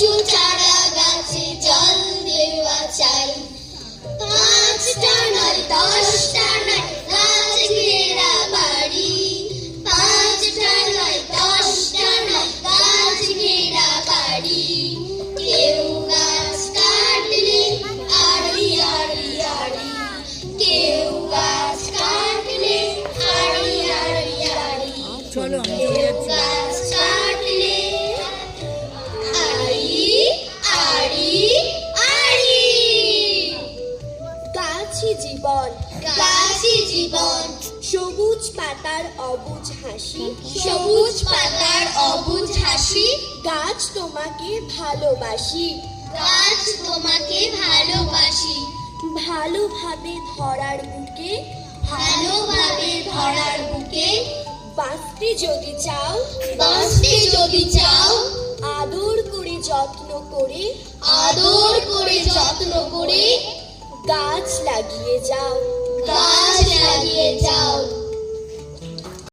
কিছু চারা গাছে জল দেওয়া চাই। 5টা নয় 10টা নয় গাছ ঘেরা বাড়ি। 5টা নয় 10টা নয় গাছ ঘেরা বাড়ি। কেউ গাছ কাটলে আড়ি আড়ি আড়ি। কেউ গাছ কাটলে আড়ি আড়ি আড়ি। কেউ গাছ কাটলে আড়ি আড়ি আড়ি। গাছই জীবন, গাছই জীবন, সবুজ পাতার অবুঝ হাসি। সবুজ পাতার অবুঝ হাসি। গাছ তোমাকে ভালোবাসি, গাছ তোমাকে ভালোবাসি। ভালোভাবে ধরার বুকে, ভালোভাবে ধরার বুকে। বাঁচতে যদি চাও, বাঁচতে যদি চাও, আদর করে যত্ন করে, আদর করে যত্ন করে গাছ লাগিয়ে যাও। গাছ লাগিয়ে যাও।